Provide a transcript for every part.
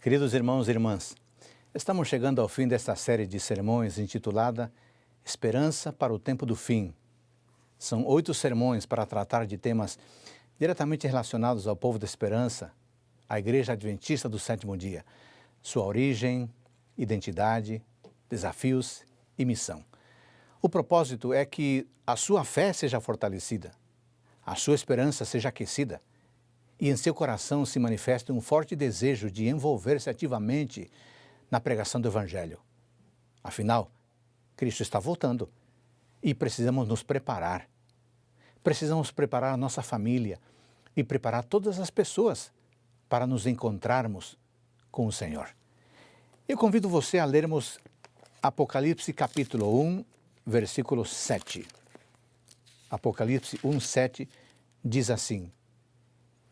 Queridos irmãos e irmãs, estamos chegando ao fim desta série de sermões intitulada Esperança para o Tempo do Fim. São 8 sermões para tratar de temas diretamente relacionados ao povo da esperança, à Igreja Adventista do Sétimo Dia, sua origem, identidade, desafios e missão. O propósito é que a sua fé seja fortalecida, a sua esperança seja aquecida e em seu coração se manifeste um forte desejo de envolver-se ativamente na pregação do Evangelho. Afinal, Cristo está voltando e precisamos nos preparar. Precisamos preparar a nossa família e preparar todas as pessoas para nos encontrarmos com o Senhor. Eu convido você a lermos Apocalipse capítulo 1, versículo 7. Apocalipse 1, 7 diz assim: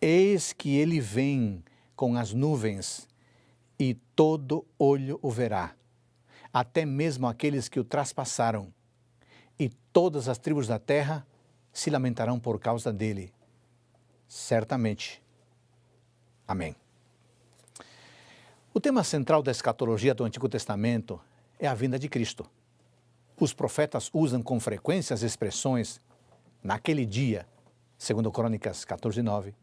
Eis que ele vem com as nuvens, e todo olho o verá, até mesmo aqueles que o traspassaram, e todas as tribos da terra se lamentarão por causa dele. Certamente. Amém. O tema central da escatologia do Antigo Testamento é a vinda de Cristo. Os profetas usam com frequência as expressões naquele dia, segundo Crônicas 14, 9,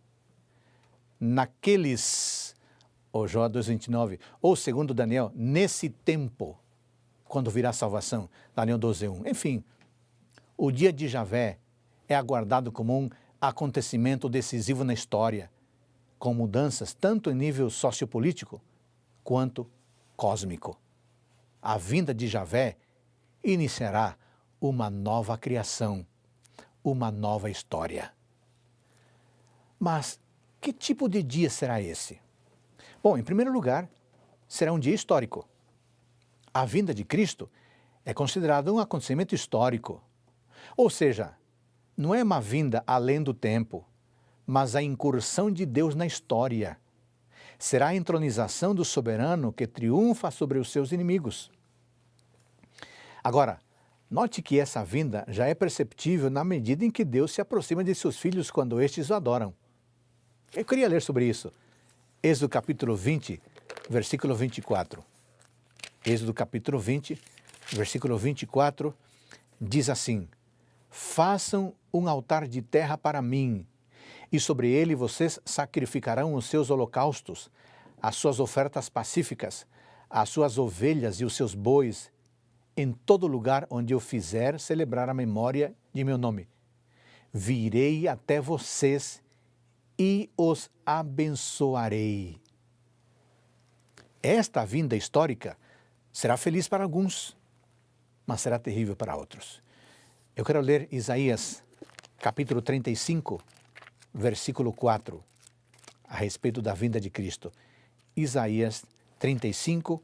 naqueles, ou Jó 2,29, ou segundo Daniel, nesse tempo, quando virá a salvação, Daniel 12,1. Enfim, o dia de Javé é aguardado como um acontecimento decisivo na história, com mudanças tanto em nível sociopolítico quanto cósmico. A vinda de Javé iniciará uma nova criação, uma nova história. Mas que tipo de dia será esse? Bom, em primeiro lugar, será um dia histórico. A vinda de Cristo é considerada um acontecimento histórico. Ou seja, não é uma vinda além do tempo, mas a incursão de Deus na história. Será a entronização do soberano que triunfa sobre os seus inimigos. Agora, note que essa vinda já é perceptível na medida em que Deus se aproxima de seus filhos quando estes o adoram. Eu queria ler sobre isso. Êxodo capítulo 20, versículo 24. Êxodo capítulo 20, versículo 24, diz assim: Façam um altar de terra para mim, e sobre ele vocês sacrificarão os seus holocaustos, as suas ofertas pacíficas, as suas ovelhas e os seus bois, em todo lugar onde eu fizer celebrar a memória de meu nome. Virei até vocês e os abençoarei. Esta vinda histórica será feliz para alguns, mas será terrível para outros. Eu quero ler Isaías, capítulo 35, versículo 4, a respeito da vinda de Cristo. Isaías 35,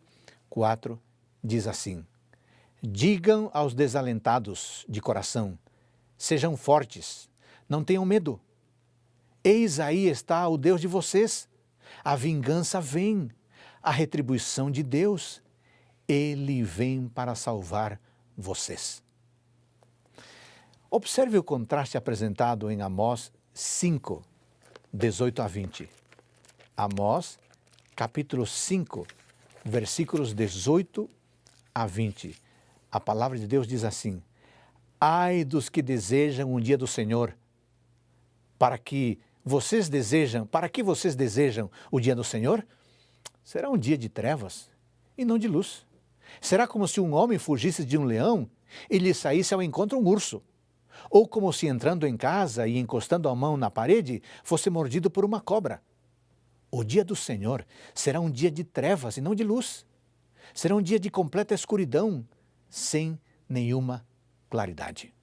4, diz assim: Digam aos desalentados de coração, sejam fortes, não tenham medo. Eis aí está o Deus de vocês. A vingança vem, a retribuição de Deus. Ele vem para salvar vocês. Observe o contraste apresentado em Amós 5, 18 a 20. Amós, capítulo 5, versículos 18 a 20. A palavra de Deus diz assim: Ai dos que desejam um dia do Senhor, para que vocês desejam o dia do Senhor? Será um dia de trevas e não de luz. Será como se um homem fugisse de um leão e lhe saísse ao encontro um urso. Ou como se entrando em casa e encostando a mão na parede fosse mordido por uma cobra. O dia do Senhor será um dia de trevas e não de luz. Será um dia de completa escuridão, sem nenhuma claridade.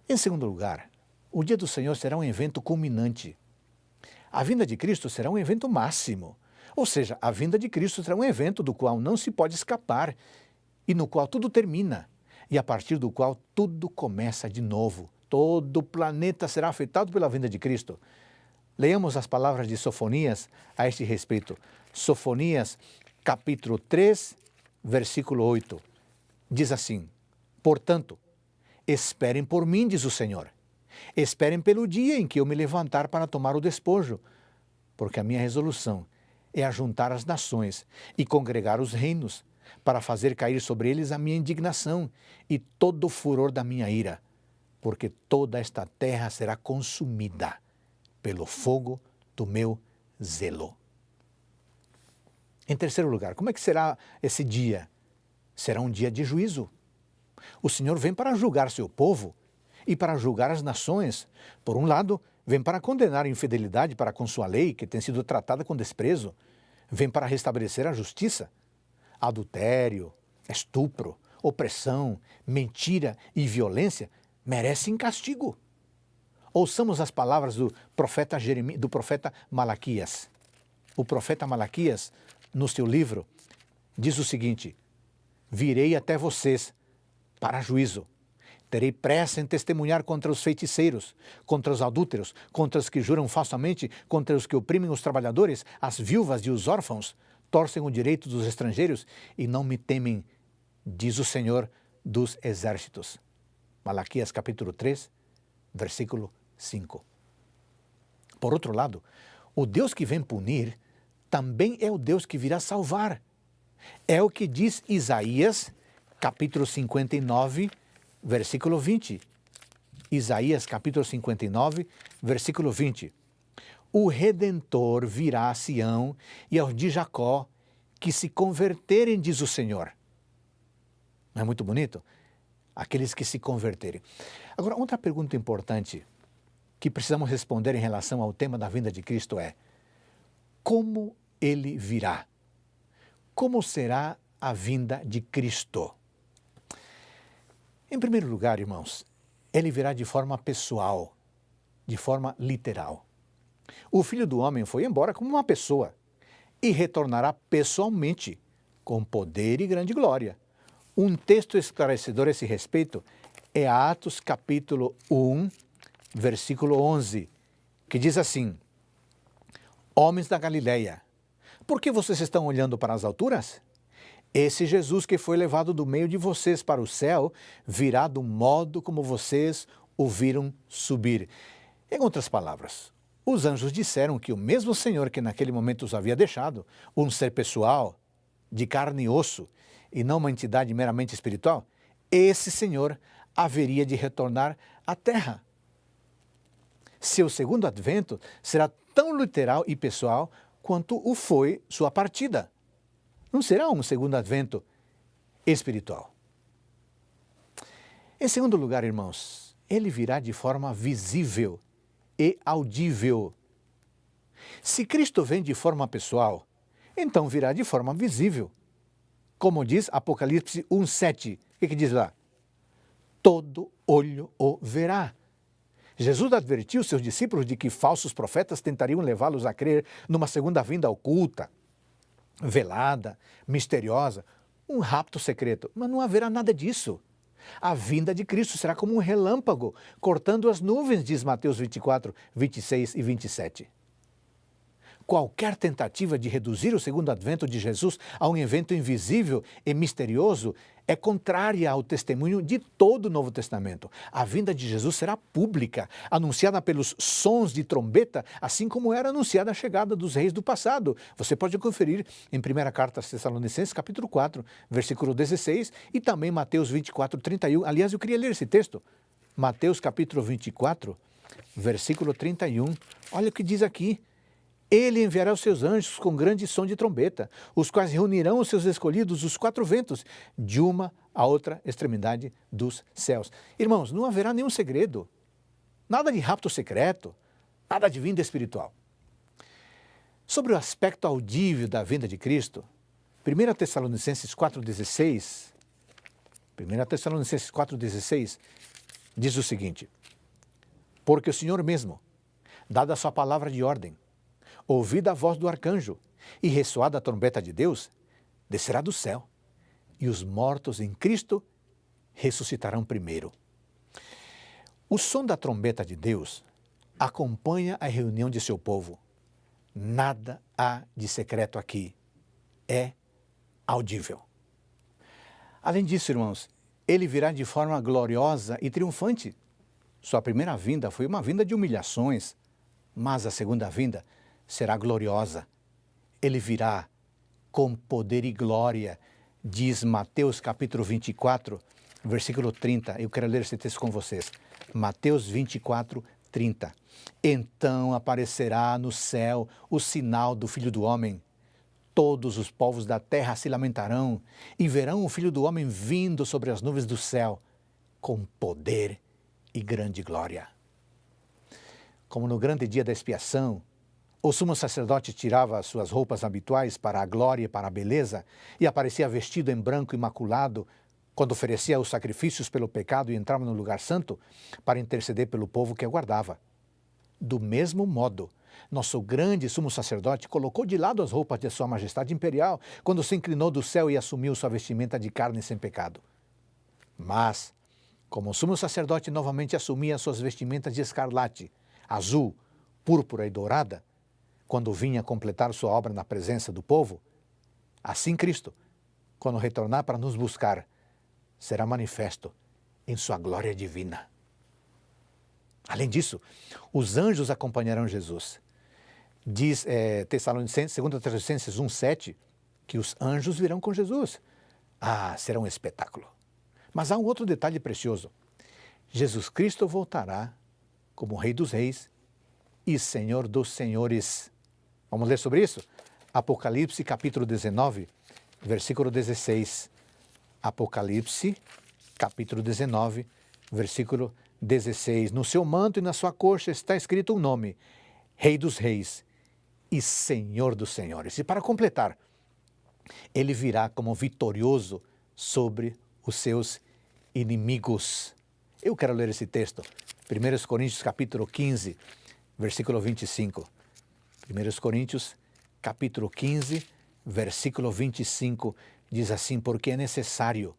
Em segundo lugar, o dia do Senhor será um evento culminante. A vinda de Cristo será um evento máximo. Ou seja, a vinda de Cristo será um evento do qual não se pode escapar e no qual tudo termina e a partir do qual tudo começa de novo. Todo o planeta será afetado pela vinda de Cristo. Leamos as palavras de Sofonias a este respeito. Sofonias, capítulo 3, versículo 8. Diz assim: Portanto, esperem por mim, diz o Senhor. Esperem pelo dia em que eu me levantar para tomar o despojo, porque a minha resolução é ajuntar as nações e congregar os reinos, para fazer cair sobre eles a minha indignação e todo o furor da minha ira, porque toda esta terra será consumida pelo fogo do meu zelo. Em terceiro lugar, como é que será esse dia? Será um dia de juízo. O Senhor vem para julgar seu povo e para julgar as nações. Por um lado, vem para condenar a infidelidade para com sua lei, que tem sido tratada com desprezo. Vem para restabelecer a justiça. Adultério, estupro, opressão, mentira e violência merecem castigo. Ouçamos as palavras do profeta Malaquias. O profeta Malaquias, no seu livro, diz o seguinte: virei até vocês para juízo. Terei pressa em testemunhar contra os feiticeiros, contra os adúlteros, contra os que juram falsamente, contra os que oprimem os trabalhadores, as viúvas e os órfãos, torcem o direito dos estrangeiros e não me temem, diz o Senhor dos Exércitos. Malaquias capítulo 3, versículo 5. Por outro lado, o Deus que vem punir também é o Deus que virá salvar. É o que diz Isaías, capítulo 59, versículo 20. Isaías, capítulo 59, versículo 20. O Redentor virá a Sião e aos de Jacó, que se converterem, diz o Senhor. Não é muito bonito? Aqueles que se converterem. Agora, outra pergunta importante que precisamos responder em relação ao tema da vinda de Cristo é: como ele virá? Como será a vinda de Cristo? Em primeiro lugar, irmãos, ele virá de forma pessoal, de forma literal. O Filho do Homem foi embora como uma pessoa e retornará pessoalmente, com poder e grande glória. Um texto esclarecedor a esse respeito é Atos capítulo 1, versículo 11, que diz assim: Homens da Galileia, por que vocês estão olhando para as alturas? Esse Jesus que foi levado do meio de vocês para o céu virá do modo como vocês o viram subir. Em outras palavras, os anjos disseram que o mesmo Senhor que naquele momento os havia deixado, um ser pessoal, de carne e osso, e não uma entidade meramente espiritual, esse Senhor haveria de retornar à terra. Seu segundo advento será tão literal e pessoal quanto o foi sua partida. Não será um segundo advento espiritual. Em segundo lugar, irmãos, ele virá de forma visível e audível. Se Cristo vem de forma pessoal, então virá de forma visível. Como diz Apocalipse 1:7, o que diz lá? Todo olho o verá. Jesus advertiu seus discípulos de que falsos profetas tentariam levá-los a crer numa segunda vinda oculta, velada, misteriosa, um rapto secreto. Mas não haverá nada disso. A vinda de Cristo será como um relâmpago, cortando as nuvens, diz Mateus 24, 26 e 27. Qualquer tentativa de reduzir o segundo advento de Jesus a um evento invisível e misterioso é contrária ao testemunho de todo o Novo Testamento. A vinda de Jesus será pública, anunciada pelos sons de trombeta, assim como era anunciada a chegada dos reis do passado. Você pode conferir em 1ª Carta aos Tessalonicenses, capítulo 4, versículo 16, e também Mateus 24, 31. Aliás, eu queria ler esse texto. Mateus, capítulo 24, versículo 31. Olha o que diz aqui. Ele enviará os seus anjos com grande som de trombeta, os quais reunirão os seus escolhidos dos 4 ventos, de uma a outra extremidade dos céus. Irmãos, não haverá nenhum segredo, nada de rapto secreto, nada de vinda espiritual. Sobre o aspecto audível da vinda de Cristo, 1 Tessalonicenses 4,16, 1 Tessalonicenses 4,16 diz o seguinte: porque o Senhor mesmo, dada a sua palavra de ordem, ouvida a voz do arcanjo e ressoada a trombeta de Deus, descerá do céu, e os mortos em Cristo ressuscitarão primeiro. O som da trombeta de Deus acompanha a reunião de seu povo. Nada há de secreto aqui. É audível. Além disso, irmãos, ele virá de forma gloriosa e triunfante. Sua primeira vinda foi uma vinda de humilhações, mas a segunda vinda será gloriosa. ele virá com poder e glória, diz Mateus capítulo 24, versículo 30. Eu quero ler esse texto com vocês. Mateus 24, 30. Então aparecerá no céu o sinal do Filho do Homem. Todos os povos da terra se lamentarão e verão o Filho do Homem vindo sobre as nuvens do céu com poder e grande glória. Como no grande dia da expiação, o sumo sacerdote tirava suas roupas habituais para a glória e para a beleza e aparecia vestido em branco imaculado quando oferecia os sacrifícios pelo pecado e entrava no lugar santo para interceder pelo povo que aguardava. Do mesmo modo, nosso grande sumo sacerdote colocou de lado as roupas de sua majestade imperial quando se inclinou do céu e assumiu sua vestimenta de carne sem pecado. Mas, como o sumo sacerdote novamente assumia suas vestimentas de escarlate, azul, púrpura e dourada, quando vinha completar sua obra na presença do povo, assim Cristo, quando retornar para nos buscar, será manifesto em sua glória divina. Além disso, os anjos acompanharão Jesus. Diz 2 Tessalonicenses 1,7 que os anjos virão com Jesus. Será um espetáculo. Mas há um outro detalhe precioso. Jesus Cristo voltará como Rei dos Reis e Senhor dos Senhores. Vamos ler sobre isso? Apocalipse capítulo 19, versículo 16. Apocalipse capítulo 19, versículo 16. No seu manto e na sua coxa está escrito um nome, Rei dos Reis e Senhor dos Senhores. E para completar, ele virá como vitorioso sobre os seus inimigos. Eu quero ler esse texto, 1 Coríntios capítulo 15, versículo 25. 1 Coríntios capítulo 15, versículo 25, diz assim: porque é necessário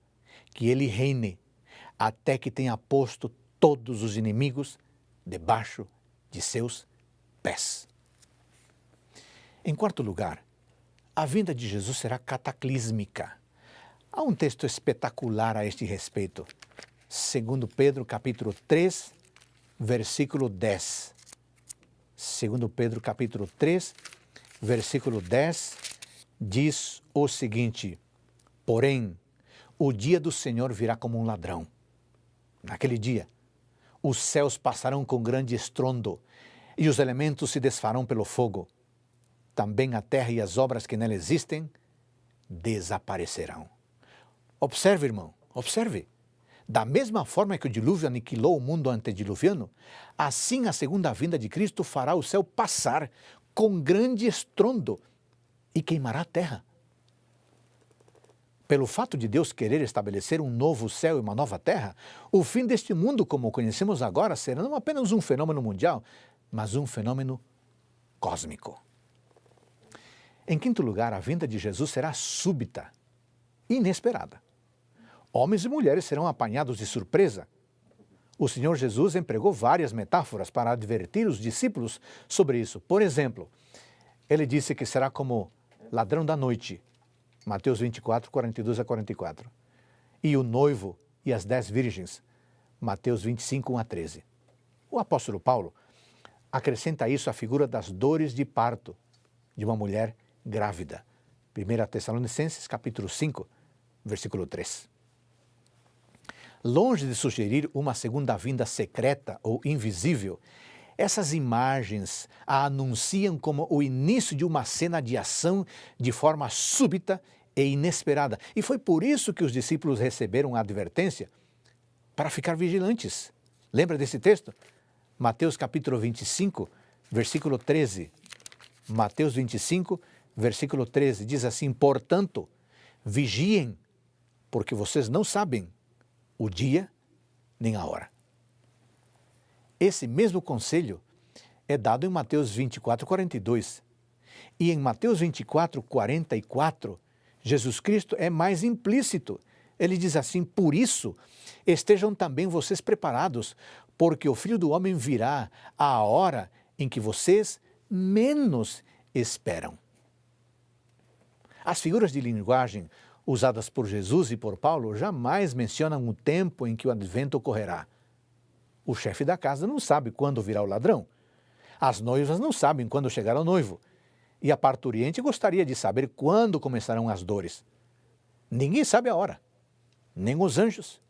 que ele reine até que tenha posto todos os inimigos debaixo de seus pés. Em quarto lugar, a vinda de Jesus será cataclísmica. Há um texto espetacular a este respeito. 2 Pedro capítulo 3, versículo 10. 2 Pedro capítulo 3, versículo 10, diz o seguinte: porém, o dia do Senhor virá como um ladrão. Naquele dia, os céus passarão com grande estrondo e os elementos se desfarão pelo fogo. Também a terra e as obras que nela existem desaparecerão. Observe, irmão, observe. Da mesma forma que o dilúvio aniquilou o mundo antediluviano, assim a segunda vinda de Cristo fará o céu passar com grande estrondo e queimará a terra. Pelo fato de Deus querer estabelecer um novo céu e uma nova terra, o fim deste mundo como o conhecemos agora será não apenas um fenômeno mundial, mas um fenômeno cósmico. Em quinto lugar, a vinda de Jesus será súbita, inesperada. Homens e mulheres serão apanhados de surpresa. O Senhor Jesus empregou várias metáforas para advertir os discípulos sobre isso. Por exemplo, ele disse que será como ladrão da noite, Mateus 24, 42 a 44. E o noivo e as 10 virgens, Mateus 25, 1 a 13. O apóstolo Paulo acrescenta a isso a figura das dores de parto de uma mulher grávida. 1 Tessalonicenses capítulo 5, versículo 3. Longe de sugerir uma segunda vinda secreta ou invisível, essas imagens a anunciam como o início de uma cena de ação de forma súbita e inesperada. E foi por isso que os discípulos receberam a advertência para ficar vigilantes. Lembra desse texto? Mateus capítulo 25, versículo 13. Mateus 25, versículo 13, diz assim: portanto, vigiem, porque vocês não sabem o dia nem a hora. Esse mesmo conselho é dado em Mateus 24, 42. E em Mateus 24, 44, Jesus Cristo é mais implícito. Ele diz assim: por isso, estejam também vocês preparados, porque o Filho do Homem virá à hora em que vocês menos esperam. As figuras de linguagem usadas por Jesus e por Paulo jamais mencionam o tempo em que o advento ocorrerá. O chefe da casa não sabe quando virá o ladrão. As noivas não sabem quando chegará o noivo. e a parturiente gostaria de saber quando começarão as dores. Ninguém sabe a hora, nem os anjos,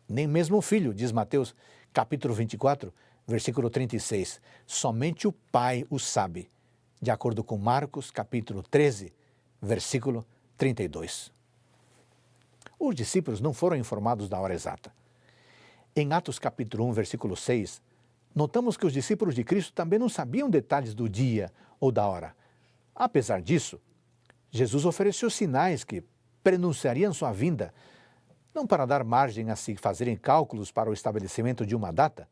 nem mesmo o filho, diz Mateus capítulo 24, versículo 36. Somente o Pai o sabe, de acordo com Marcos capítulo 13, versículo 32. Os discípulos não foram informados da hora exata. Em Atos capítulo 1, versículo 6, notamos que os discípulos de Cristo também não sabiam detalhes do dia ou da hora. Apesar disso, Jesus ofereceu sinais que prenunciariam sua vinda, não para dar margem a se fazerem cálculos para o estabelecimento de uma data,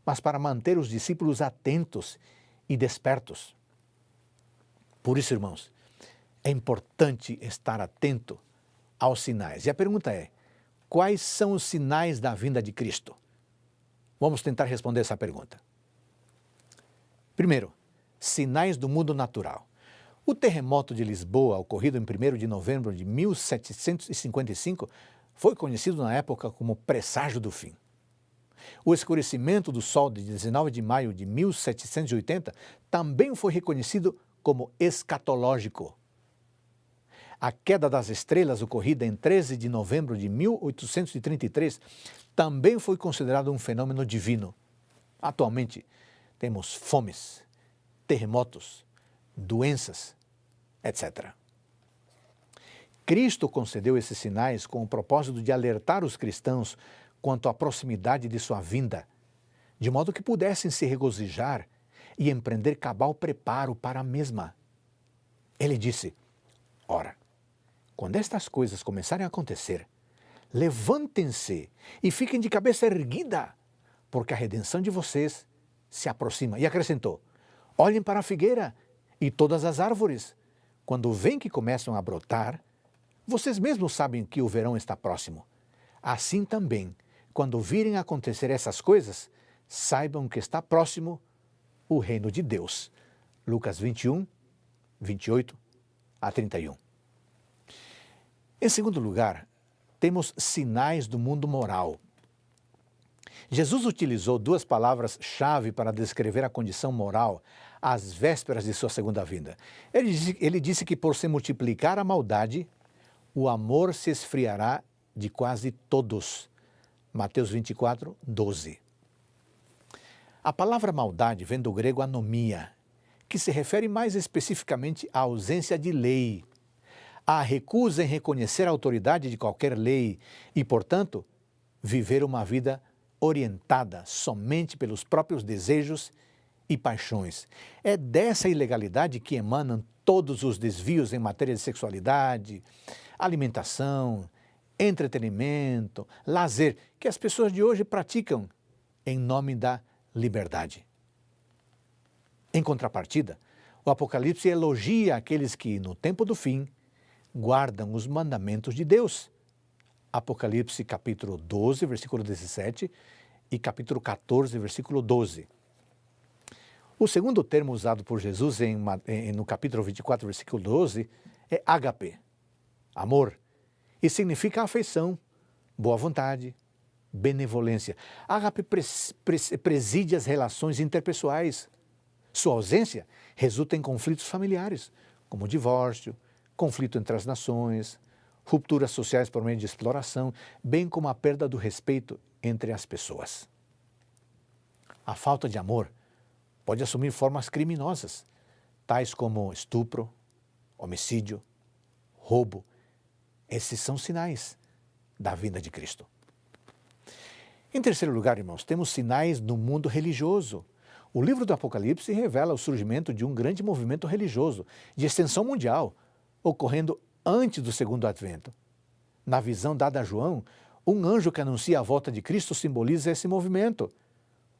mas para manter os discípulos atentos e despertos. Por isso, irmãos, é importante estar atento aos sinais. E a pergunta é: quais são os sinais da vinda de Cristo? Vamos tentar responder essa pergunta. Primeiro, sinais do mundo natural. O terremoto de Lisboa, ocorrido em 1º de novembro de 1755, foi conhecido na época como presságio do fim. O escurecimento do Sol de 19 de maio de 1780 também foi reconhecido como escatológico. A queda das estrelas, ocorrida em 13 de novembro de 1833, também foi considerado um fenômeno divino. Atualmente, temos fomes, terremotos, doenças, etc. Cristo concedeu esses sinais com o propósito de alertar os cristãos quanto à proximidade de sua vinda, de modo que pudessem se regozijar e empreender cabal preparo para a mesma. Ele disse: ora, quando estas coisas começarem a acontecer, levantem-se e fiquem de cabeça erguida, porque a redenção de vocês se aproxima. E acrescentou: olhem para a figueira e todas as árvores. Quando veem que começam a brotar, vocês mesmos sabem que o verão está próximo. Assim também, quando virem acontecer essas coisas, saibam que está próximo o reino de Deus. Lucas 21, 28 a 31. Em segundo lugar, temos sinais do mundo moral. Jesus utilizou duas palavras-chave para descrever a condição moral às vésperas de sua segunda vinda. Ele disse que por se multiplicar a maldade, o amor se esfriará de quase todos. Mateus 24, 12. A palavra maldade vem do grego anomia, que se refere mais especificamente à ausência de lei, à recusa em reconhecer a autoridade de qualquer lei e, portanto, viver uma vida orientada somente pelos próprios desejos e paixões. É dessa ilegalidade que emanam todos os desvios em matéria de sexualidade, alimentação, entretenimento, lazer, que as pessoas de hoje praticam em nome da liberdade. Em contrapartida, o Apocalipse elogia aqueles que, no tempo do fim, guardam os mandamentos de Deus. Apocalipse capítulo 12, versículo 17 e capítulo 14, versículo 12. O segundo termo usado por Jesus no capítulo 24, versículo 12 é ágape, amor, e significa afeição, boa vontade, benevolência. Ágape preside as relações interpessoais. Sua ausência resulta em conflitos familiares, como divórcio, conflito entre as nações, rupturas sociais por meio de exploração, bem como a perda do respeito entre as pessoas. A falta de amor pode assumir formas criminosas, tais como estupro, homicídio, roubo. Esses são sinais da vinda de Cristo. Em terceiro lugar, irmãos, temos sinais no mundo religioso. O livro do Apocalipse revela o surgimento de um grande movimento religioso de extensão mundial, ocorrendo antes do segundo advento. Na visão dada a João, um anjo que anuncia a volta de Cristo simboliza esse movimento.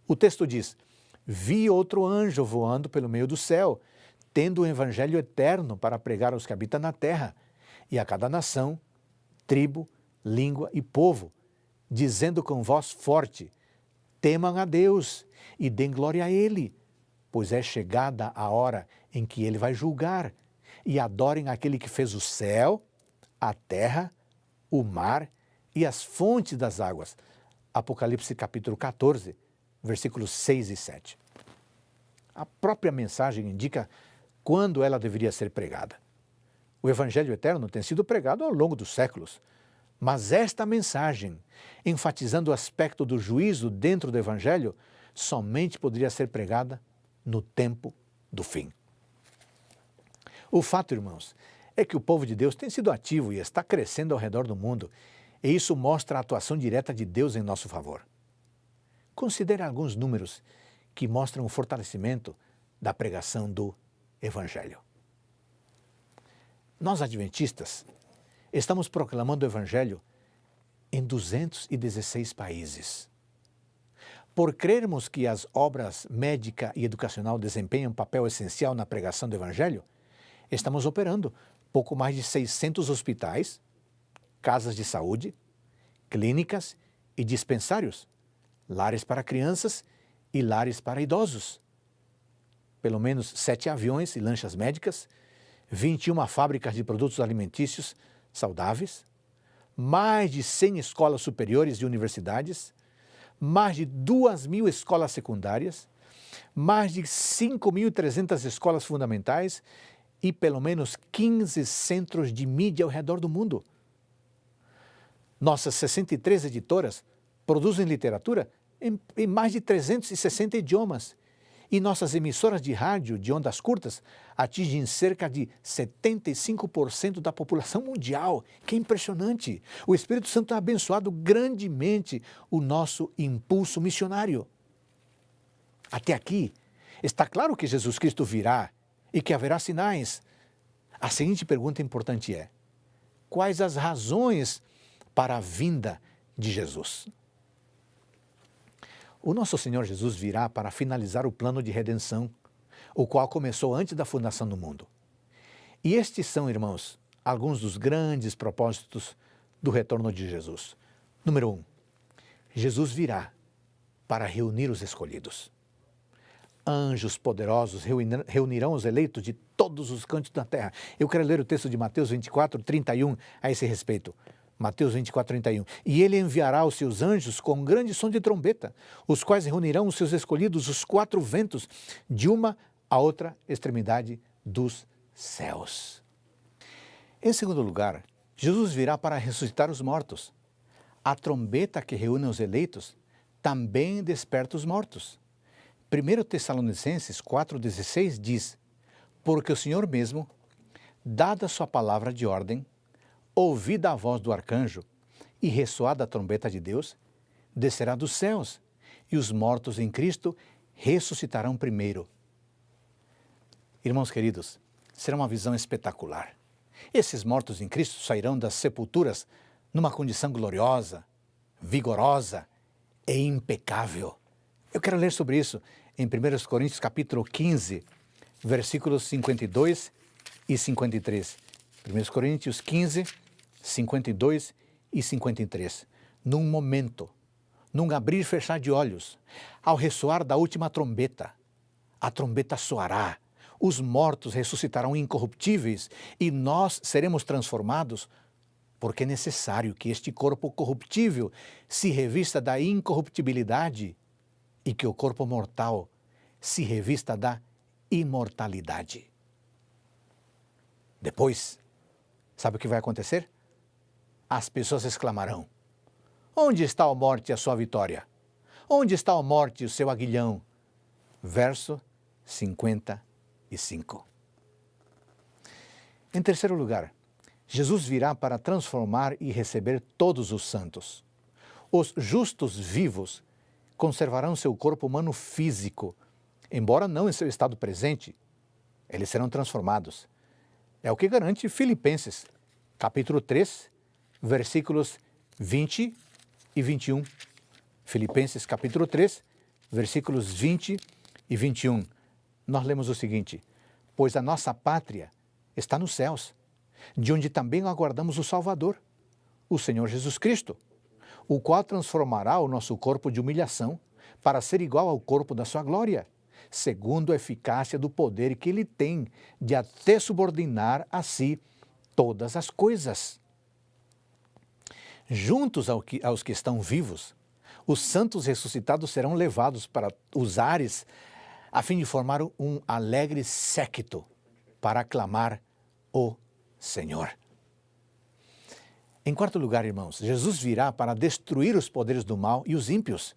O texto diz: vi outro anjo voando pelo meio do céu, tendo o evangelho eterno para pregar aos que habitam na terra, e a cada nação, tribo, língua e povo, dizendo com voz forte: temam a Deus e deem glória a Ele, pois é chegada a hora em que Ele vai julgar, e adorem aquele que fez o céu, a terra, o mar e as fontes das águas. Apocalipse capítulo 14, versículos 6 e 7. A própria mensagem indica quando ela deveria ser pregada. O Evangelho eterno tem sido pregado ao longo dos séculos, mas esta mensagem, enfatizando o aspecto do juízo dentro do Evangelho, somente poderia ser pregada no tempo do fim. O fato, irmãos, é que o povo de Deus tem sido ativo e está crescendo ao redor do mundo, e isso mostra a atuação direta de Deus em nosso favor. Considere alguns números que mostram o fortalecimento da pregação do Evangelho. Nós, adventistas, estamos proclamando o Evangelho em 216 países. Por crermos que as obras médica e educacional desempenham um papel essencial na pregação do Evangelho, estamos operando pouco mais de 600 hospitais, casas de saúde, clínicas e dispensários, lares para crianças e lares para idosos. Pelo menos 7 aviões e lanchas médicas, 21 fábricas de produtos alimentícios saudáveis, mais de 100 escolas superiores e universidades, mais de 2.000 escolas secundárias, mais de 5.300 escolas fundamentais e pelo menos 15 centros de mídia ao redor do mundo. Nossas 63 editoras produzem literatura em mais de 360 idiomas. E nossas emissoras de rádio de ondas curtas atingem cerca de 75% da população mundial. Que impressionante! O Espírito Santo tem abençoado grandemente o nosso impulso missionário. Até aqui, está claro que Jesus Cristo virá e que haverá sinais. A seguinte pergunta importante é: quais as razões para a vinda de Jesus? O nosso Senhor Jesus virá para finalizar o plano de redenção, o qual começou antes da fundação do mundo. E estes são, irmãos, alguns dos grandes propósitos do retorno de Jesus. Número 1, Jesus virá para reunir os escolhidos. Anjos poderosos reunirão os eleitos de todos os cantos da terra. Eu quero ler o texto de Mateus 24, 31 a esse respeito. Mateus 24, 31. E ele enviará os seus anjos com um grande som de trombeta, os quais reunirão os seus escolhidos, os 4 ventos, de uma a outra extremidade dos céus. Em segundo lugar, Jesus virá para ressuscitar os mortos. A trombeta que reúne os eleitos também desperta os mortos. 1 Tessalonicenses 4,16 diz: porque o Senhor mesmo, dada sua palavra de ordem, ouvida a voz do arcanjo e ressoada a trombeta de Deus, descerá dos céus, e os mortos em Cristo ressuscitarão primeiro. Irmãos queridos, será uma visão espetacular. Esses mortos em Cristo sairão das sepulturas numa condição gloriosa, vigorosa e impecável. Eu quero ler sobre isso em 1 Coríntios capítulo 15, versículos 52 e 53. 1 Coríntios 15, 52 e 53. Num momento, num abrir e fechar de olhos, ao ressoar da última trombeta, a trombeta soará, os mortos ressuscitarão incorruptíveis e nós seremos transformados, porque é necessário que este corpo corruptível se revista da incorruptibilidade e que o corpo mortal se revista da imortalidade. Depois, sabe o que vai acontecer? As pessoas exclamarão: onde está a morte e a sua vitória? Onde está a morte e o seu aguilhão? Verso 55. Em terceiro lugar, Jesus virá para transformar e receber todos os santos. Os justos vivos conservarão seu corpo humano físico, embora não em seu estado presente. Eles serão transformados. É o que garante Filipenses, capítulo 3, versículos 20 e 21. Filipenses, capítulo 3, versículos 20 e 21. Nós lemos o seguinte: pois a nossa pátria está nos céus, de onde também aguardamos o Salvador, o Senhor Jesus Cristo, o qual transformará o nosso corpo de humilhação para ser igual ao corpo da sua glória, segundo a eficácia do poder que ele tem de até subordinar a si todas as coisas. Juntos aos que estão vivos, os santos ressuscitados serão levados para os ares a fim de formar um alegre séquito para aclamar o Senhor. Em quarto lugar, irmãos, Jesus virá para destruir os poderes do mal e os ímpios.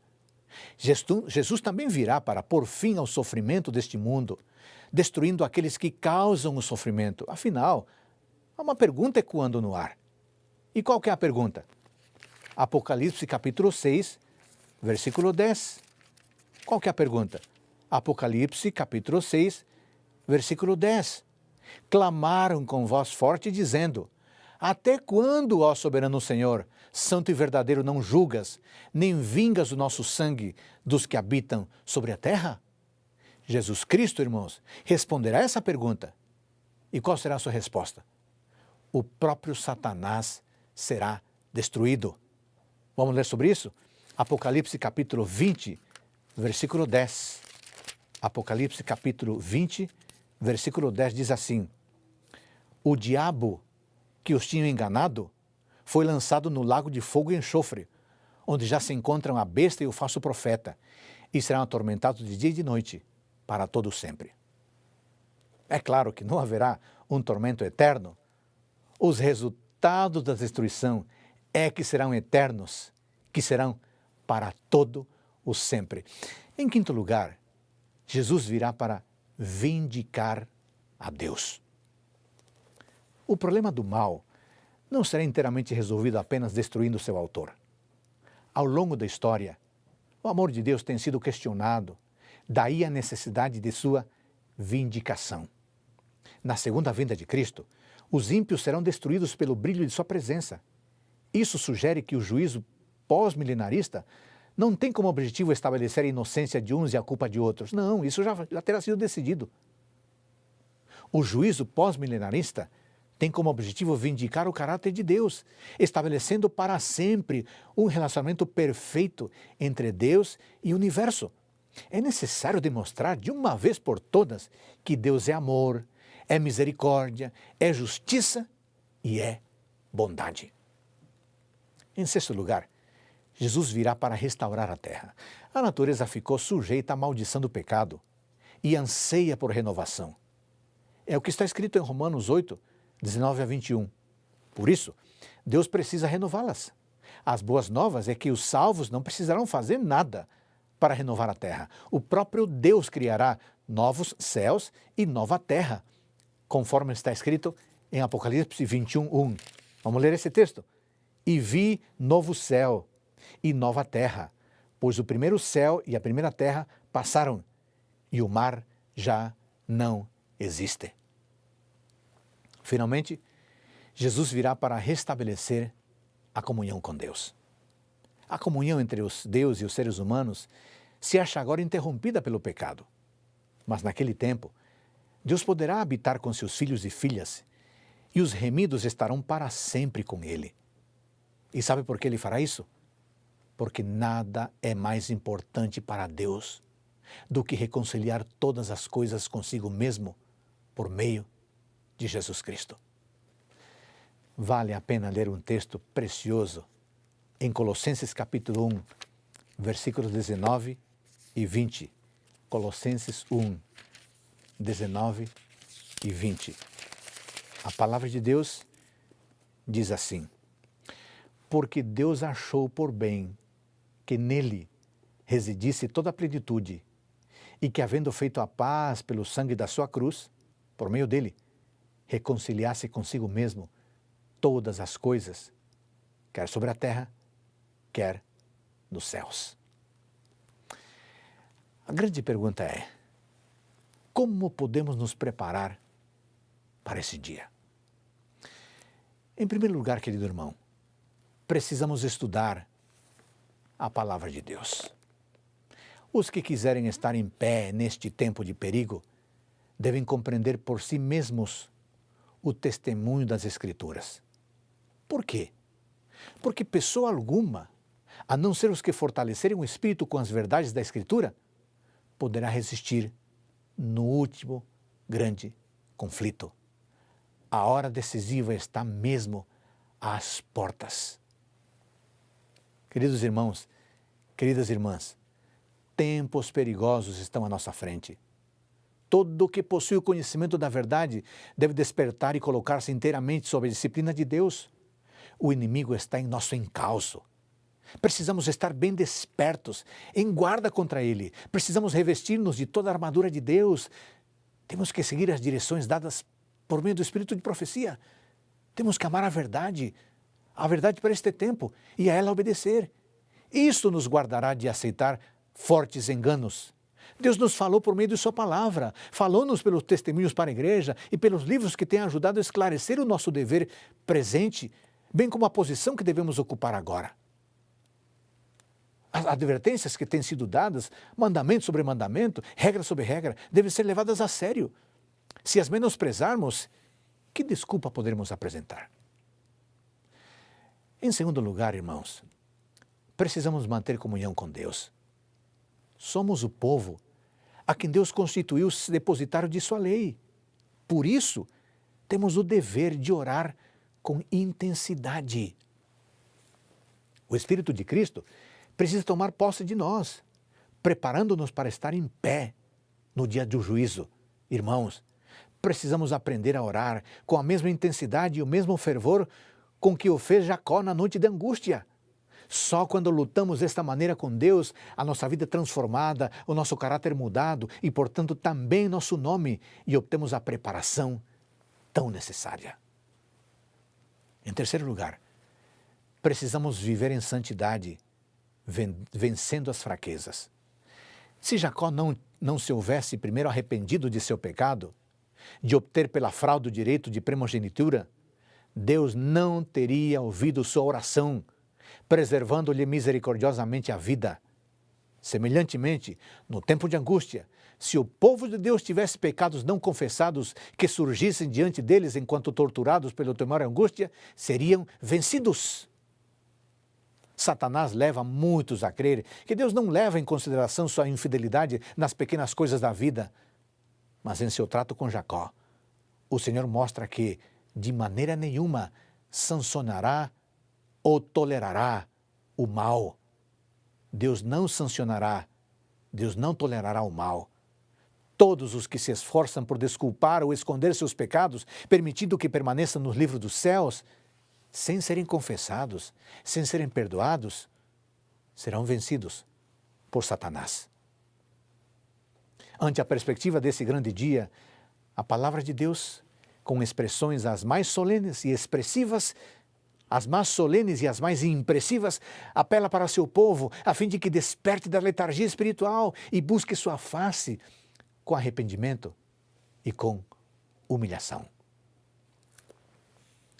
Jesus também virá para pôr fim ao sofrimento deste mundo, destruindo aqueles que causam o sofrimento. Afinal, há uma pergunta ecoando no ar. E qual que é a pergunta? Apocalipse capítulo 6, versículo 10. Qual que é a pergunta? Apocalipse capítulo 6, versículo 10. Clamaram com voz forte, dizendo: até quando, ó soberano Senhor, santo e verdadeiro, não julgas, nem vingas o nosso sangue dos que habitam sobre a terra? Jesus Cristo, irmãos, responderá essa pergunta. E qual será a sua resposta? O próprio Satanás será destruído. Vamos ler sobre isso? Apocalipse capítulo 20, versículo 10. Apocalipse capítulo 20, versículo 10 diz assim: o diabo que os tinha enganado foi lançado no lago de fogo e enxofre, onde já se encontram a besta e o falso profeta, e serão atormentados de dia e de noite, para todo sempre. É claro que não haverá um tormento eterno. Os resultados da destruição é que serão eternos, que serão para todo o sempre. Em quinto lugar, Jesus virá para vindicar a Deus. O problema do mal não será inteiramente resolvido apenas destruindo seu autor. Ao longo da história, o amor de Deus tem sido questionado, daí a necessidade de sua vindicação. Na segunda vinda de Cristo, os ímpios serão destruídos pelo brilho de sua presença. Isso sugere que o juízo pós-milenarista não tem como objetivo estabelecer a inocência de uns e a culpa de outros. Não, isso já terá sido decidido. O juízo pós-milenarista tem como objetivo vindicar o caráter de Deus, estabelecendo para sempre um relacionamento perfeito entre Deus e o universo. É necessário demonstrar de uma vez por todas que Deus é amor, é misericórdia, é justiça e é bondade. Em sexto lugar, Jesus virá para restaurar a terra. A natureza ficou sujeita à maldição do pecado e anseia por renovação. É o que está escrito em Romanos 8, 19 a 21. Por isso, Deus precisa renová-las. As boas novas é que os salvos não precisarão fazer nada para renovar a terra. O próprio Deus criará novos céus e nova terra, conforme está escrito em Apocalipse 21, 1. Vamos ler esse texto. E vi novo céu e nova terra, pois o primeiro céu e a primeira terra passaram, e o mar já não existe. Finalmente, Jesus virá para restabelecer a comunhão com Deus. A comunhão entre os Deus e os seres humanos se acha agora interrompida pelo pecado. Mas naquele tempo, Deus poderá habitar com seus filhos e filhas, e os remidos estarão para sempre com Ele. E sabe por que Ele fará isso? Porque nada é mais importante para Deus do que reconciliar todas as coisas consigo mesmo por meio de Jesus Cristo. Vale a pena ler um texto precioso em Colossenses capítulo 1, versículos 19 e 20. Colossenses 1, 19 e 20. A palavra de Deus diz assim: porque Deus achou por bem que nele residisse toda a plenitude, e que, havendo feito a paz pelo sangue da sua cruz, por meio dele, reconciliasse consigo mesmo todas as coisas, quer sobre a terra, quer nos céus. A grande pergunta é: como podemos nos preparar para esse dia? Em primeiro lugar, querido irmão, precisamos estudar a palavra de Deus. Os que quiserem estar em pé neste tempo de perigo devem compreender por si mesmos o testemunho das Escrituras. Por quê? Porque pessoa alguma, a não ser os que fortalecerem o espírito com as verdades da Escritura, poderá resistir no último grande conflito. A hora decisiva está mesmo às portas. Queridos irmãos, queridas irmãs, tempos perigosos estão à nossa frente. Todo o que possui o conhecimento da verdade deve despertar e colocar-se inteiramente sob a disciplina de Deus. O inimigo está em nosso encalço. Precisamos estar bem despertos, em guarda contra ele. Precisamos revestir-nos de toda a armadura de Deus. Temos que seguir as direções dadas por meio do Espírito de profecia. Temos que amar a verdade para este tempo, e a ela obedecer. Isso nos guardará de aceitar fortes enganos. Deus nos falou por meio de sua palavra, falou-nos pelos testemunhos para a igreja e pelos livros que têm ajudado a esclarecer o nosso dever presente, bem como a posição que devemos ocupar agora. As advertências que têm sido dadas, mandamento sobre mandamento, regra sobre regra, devem ser levadas a sério. Se as menosprezarmos, que desculpa poderemos apresentar? Em segundo lugar, irmãos, precisamos manter comunhão com Deus. Somos o povo a quem Deus constituiu depositário de sua lei. Por isso, temos o dever de orar com intensidade. O Espírito de Cristo precisa tomar posse de nós, preparando-nos para estar em pé no dia do juízo. Irmãos, precisamos aprender a orar com a mesma intensidade e o mesmo fervor com que o fez Jacó na noite de angústia. Só quando lutamos desta maneira com Deus, a nossa vida é transformada, o nosso caráter mudado e, portanto, também nosso nome, e obtemos a preparação tão necessária. Em terceiro lugar, precisamos viver em santidade, vencendo as fraquezas. Se Jacó não se houvesse primeiro arrependido de seu pecado, de obter pela fraude o direito de primogenitura, Deus não teria ouvido sua oração, preservando-lhe misericordiosamente a vida. Semelhantemente, no tempo de angústia, se o povo de Deus tivesse pecados não confessados que surgissem diante deles enquanto torturados pelo temor e angústia, seriam vencidos. Satanás leva muitos a crer que Deus não leva em consideração sua infidelidade nas pequenas coisas da vida. Mas em seu trato com Jacó, o Senhor mostra que, de maneira nenhuma, sancionará ou tolerará o mal. Deus não sancionará, Deus não tolerará o mal. Todos os que se esforçam por desculpar ou esconder seus pecados, permitindo que permaneçam nos livros dos céus, sem serem confessados, sem serem perdoados, serão vencidos por Satanás. Ante a perspectiva desse grande dia, a palavra de Deus, com expressões as mais solenes e expressivas, as mais solenes e as mais impressivas, apela para seu povo, a fim de que desperte da letargia espiritual e busque sua face com arrependimento e com humilhação.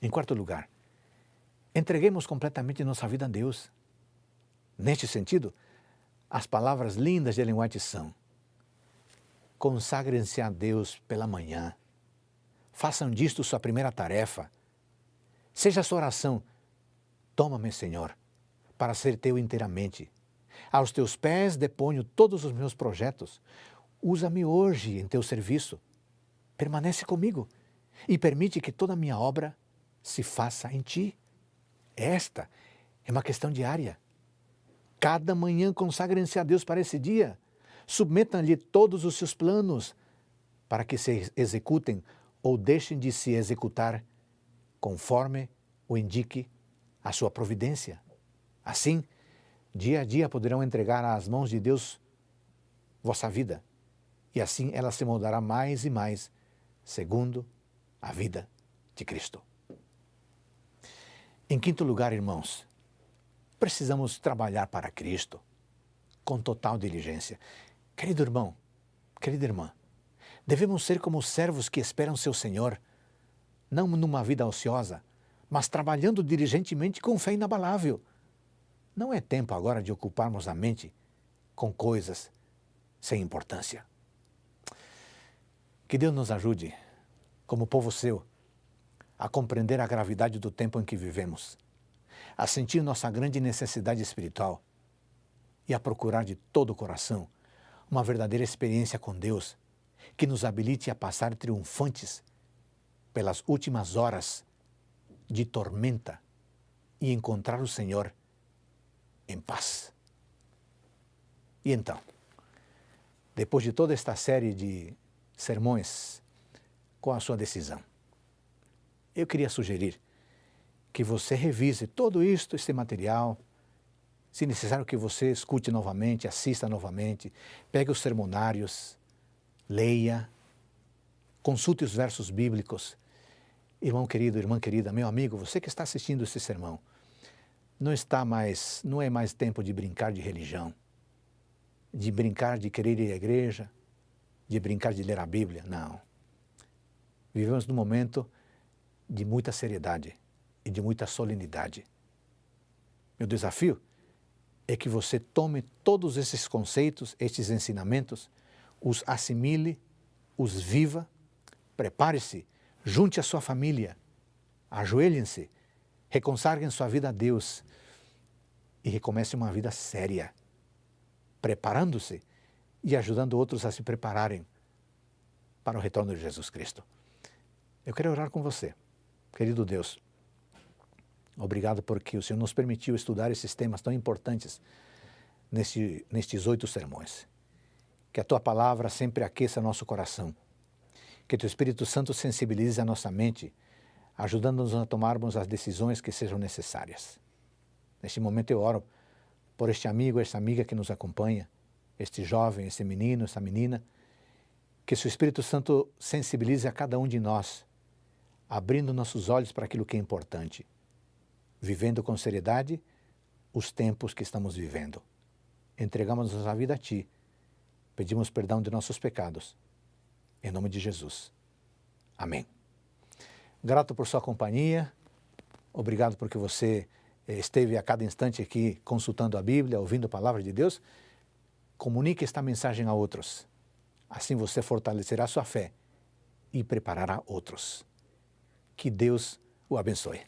Em quarto lugar, entreguemos completamente nossa vida a Deus. Neste sentido, as palavras lindas de Ellen White são: consagrem-se a Deus pela manhã. Façam disto sua primeira tarefa. Seja a sua oração: toma-me, Senhor, para ser teu inteiramente. Aos teus pés deponho todos os meus projetos. Usa-me hoje em teu serviço. Permanece comigo e permite que toda a minha obra se faça em ti. Esta é uma questão diária. Cada manhã consagrem-se a Deus para esse dia. Submetam-lhe todos os seus planos para que se executem ou deixem de se executar conforme o indique a sua providência. Assim, dia a dia poderão entregar às mãos de Deus vossa vida, e assim ela se moldará mais e mais segundo a vida de Cristo. Em quinto lugar, irmãos, precisamos trabalhar para Cristo com total diligência. Querido irmão, querida irmã, devemos ser como os servos que esperam seu Senhor, não numa vida ociosa, mas trabalhando diligentemente com fé inabalável. Não é tempo agora de ocuparmos a mente com coisas sem importância. Que Deus nos ajude, como povo seu, a compreender a gravidade do tempo em que vivemos, a sentir nossa grande necessidade espiritual e a procurar de todo o coração uma verdadeira experiência com Deus que nos habilite a passar triunfantes pelas últimas horas de tormenta e encontrar o Senhor em paz. E então, depois de toda esta série de sermões. Qual a sua decisão? Eu queria sugerir que você revise todo isto, este material. Se necessário que você escute novamente, assista novamente, pegue os sermonários, leia, consulte os versos bíblicos. Irmão querido, irmã querida, meu amigo, você que está assistindo esse sermão, não é mais tempo de brincar de religião, de brincar de querer ir à igreja, de brincar de ler a Bíblia, não. Vivemos num momento de muita seriedade e de muita solenidade. Meu desafio é que você tome todos esses conceitos, estes ensinamentos, os assimile, os viva, prepare-se, junte a sua família, ajoelhem-se, reconsagrem sua vida a Deus e recomece uma vida séria, preparando-se e ajudando outros a se prepararem para o retorno de Jesus Cristo. Eu quero orar com você. Querido Deus, obrigado porque o Senhor nos permitiu estudar esses temas tão importantes nestes 8 sermões. Que a Tua palavra sempre aqueça nosso coração. Que Teu Espírito Santo sensibilize a nossa mente, ajudando-nos a tomarmos as decisões que sejam necessárias. Neste momento eu oro por este amigo, esta amiga que nos acompanha, este jovem, este menino, esta menina, que o Espírito Santo sensibilize a cada um de nós, abrindo nossos olhos para aquilo que é importante, vivendo com seriedade os tempos que estamos vivendo. Entregamos nossa vida a Ti, pedimos perdão de nossos pecados, em nome de Jesus. Amém. Grato por sua companhia, obrigado porque você esteve a cada instante aqui consultando a Bíblia, ouvindo a palavra de Deus. Comunique esta mensagem a outros, assim você fortalecerá sua fé e preparará outros. Que Deus o abençoe.